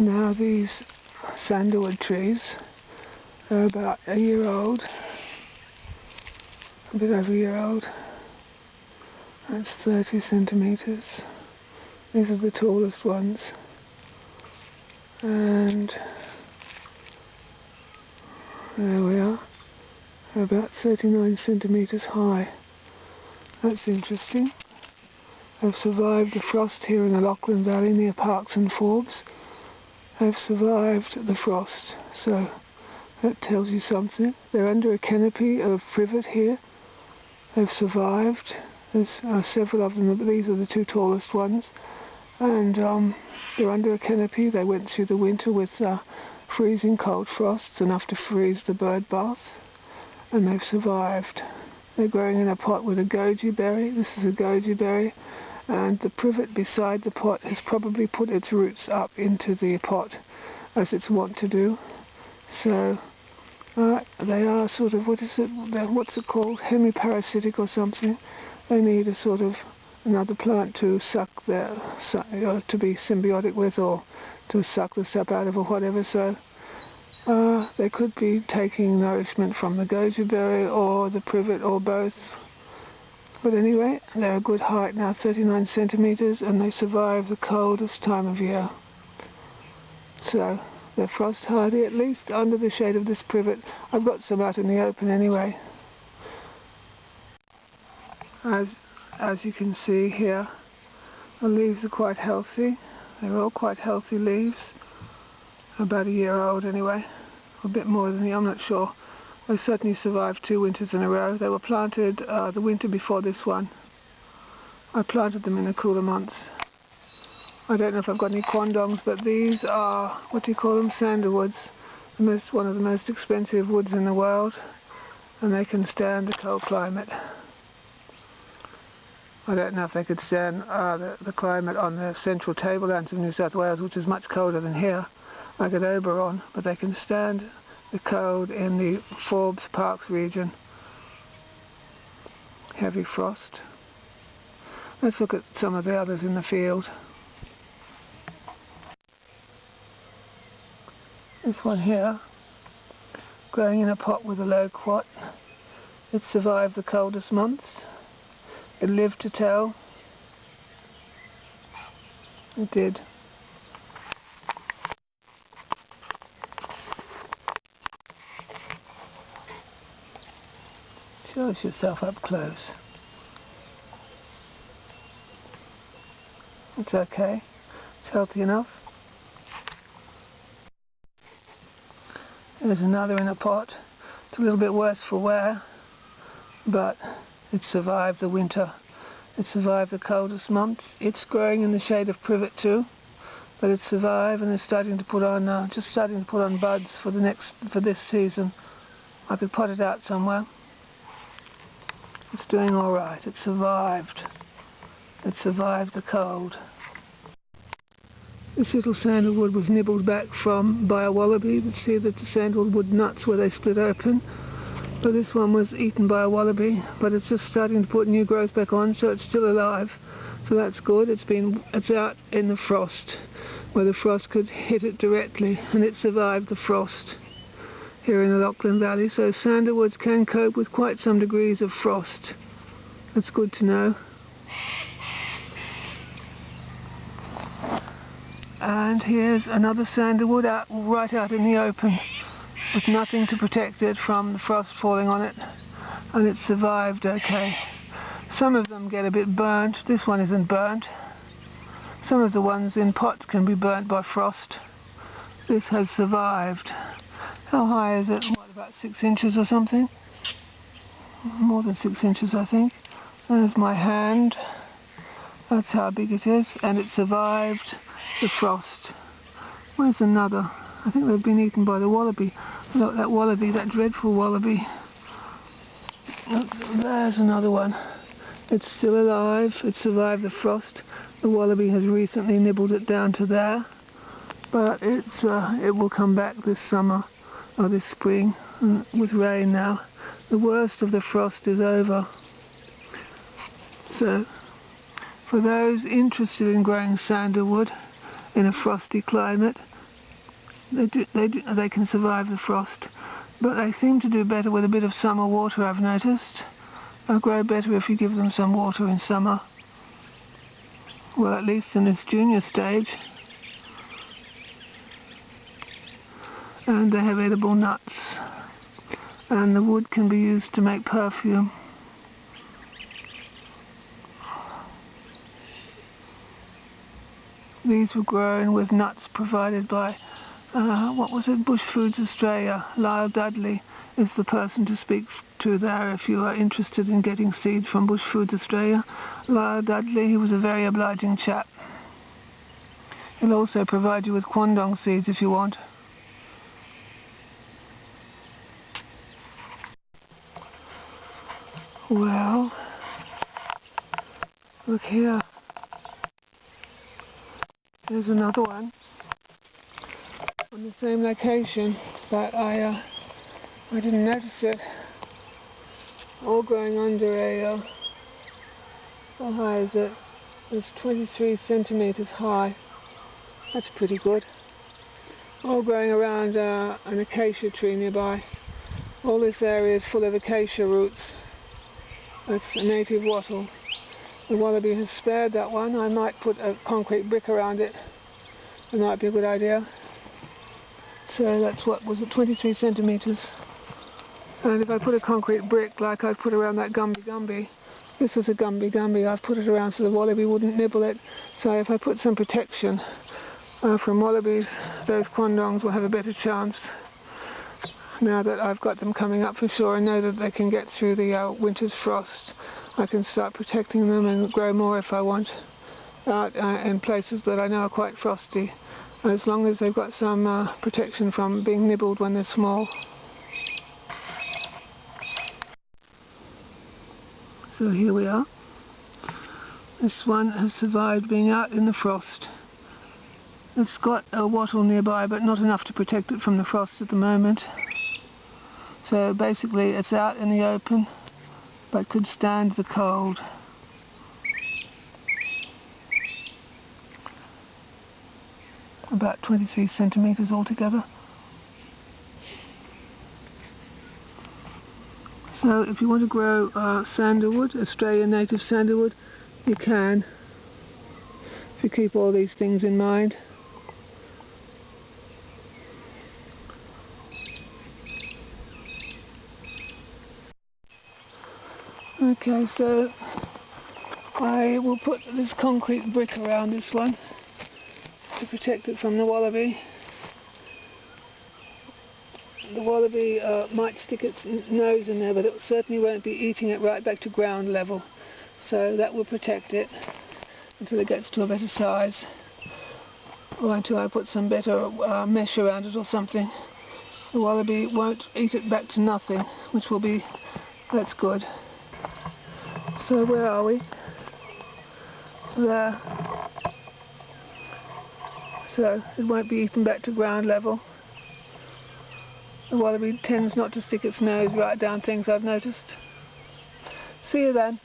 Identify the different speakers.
Speaker 1: Now these sandalwood trees are about a year old, a bit over a year old. That's 30 centimetres. These are the tallest ones. And there we are. They're about 39 centimetres high. That's interesting. They've survived the frost here in the Lachlan Valley near Parks and Forbes. They've survived the frost, so that tells you something. They're under a canopy of privet here. They've survived. There's several of them, but these are the two tallest ones. And they're under a canopy. They went through the winter with freezing cold frosts, enough to freeze the bird bath. And they've survived. They're growing in a pot with a goji berry. This is a goji berry. And the privet beside the pot has probably put its roots up into the pot, as it's wont to do. So they are sort of, what's it called, hemiparasitic or something. They need a sort of another plant to suck their, to be symbiotic with, or to suck the sap out of, or whatever. So they could be taking nourishment from the goji berry or the privet, or both. But anyway, they're a good height now, 39 centimetres, and they survive the coldest time of year. So they're frost hardy, at least under the shade of this privet. I've got some out in the open anyway. As you can see here, the leaves are quite healthy. They're all quite healthy leaves. About a year old anyway. A bit more than I'm not sure. They certainly survived 2 winters in a row. They were planted the winter before this one. I planted them in the cooler months. I don't know if I've got any quandongs, but these are, what do you call them, sandalwoods. One of the most expensive woods in the world, and they can stand the cold climate. I don't know if they could stand the climate on the central tablelands of New South Wales, which is much colder than here, like at Oberon, but they can stand the cold in the Forbes Parks region. Heavy frost. Let's look at some of the others in the field. This one here, growing in a pot with a loquat. It survived the coldest months. It lived to tell. It did. Shows yourself up close. It's okay. It's healthy enough. There's another in a pot. It's a little bit worse for wear, but it survived the winter. It survived the coldest months. It's growing in the shade of privet too, but it survived, and it's starting to put on, just starting to put on buds for this season. I could pot it out somewhere. It's doing all right. It survived. It survived the cold. This little sandalwood was nibbled back from by a wallaby. You see that the sandalwood nuts where they split open. But this one was eaten by a wallaby. But it's just starting to put new growth back on, so it's still alive. So that's good. It's out in the frost, where the frost could hit it directly, and it survived the frost here in the Lachlan Valley. So sandalwoods can cope with quite some degrees of frost. That's good to know. And here's another sandalwood right out in the open, with nothing to protect it from the frost falling on it, and it survived okay. Some of them get a bit burnt. This one isn't burnt. Some of the ones in pots can be burnt by frost. This has survived. How high is it? What, about 6 inches or something? More than 6 inches, I think. There's my hand. That's how big it is, and it survived the frost. Where's another? I think they've been eaten by the wallaby. Look, that wallaby, that dreadful wallaby. Look, there's another one. It's still alive. It survived the frost. The wallaby has recently nibbled it down to there, but it will come back this summer or this spring with rain now. The worst of the frost is over. So, for those interested in growing sandalwood in a frosty climate, They can survive the frost, but they seem to do better with a bit of summer water, I've noticed. They'll grow better if you give them some water in summer. Well, at least in this junior stage. And they have edible nuts. And the wood can be used to make perfume. These were grown with nuts provided by, Bush Foods Australia. Lyle Dudley is the person to speak to there if you are interested in getting seeds from Bush Foods Australia. Lyle Dudley, he was a very obliging chap. He'll also provide you with quandong seeds if you want. Well, look here. There's another one on the same location, but I didn't notice it. All growing under a, how high is it? It's 23 centimeters high. That's pretty good. All growing around an acacia tree nearby. All this area is full of acacia roots. That's a native wattle. The wallaby has spared that one. I might put a concrete brick around it. It might be a good idea. So that's what was it, 23 centimeters. And if I put a concrete brick like I put around that gumby, this is a gumby, I've put it around so the wallaby wouldn't nibble it. So if I put some protection from wallabies, those quandongs will have a better chance. Now that I've got them coming up for sure and know that they can get through the winter's frost, I can start protecting them and grow more if I want out in places that I know are quite frosty, as long as they've got some protection from being nibbled when they're small. So here we are. This one has survived being out in the frost. It's got a wattle nearby, but not enough to protect it from the frost at the moment. So basically it's out in the open, but could stand the cold. About 23 centimeters altogether. So if you want to grow sandalwood, Australian native sandalwood, you can, if you keep all these things in mind. Okay, so I will put this concrete brick around this one to protect it from the wallaby. The wallaby might stick its nose in there, but it certainly won't be eating it right back to ground level. So that will protect it until it gets to a better size, or until I put some better mesh around it or something. The wallaby won't eat it back to nothing, which will be, that's good. So where are we? There. So it won't be eaten back to ground level. The wallaby tends not to stick its nose right down things, I've noticed. See you then.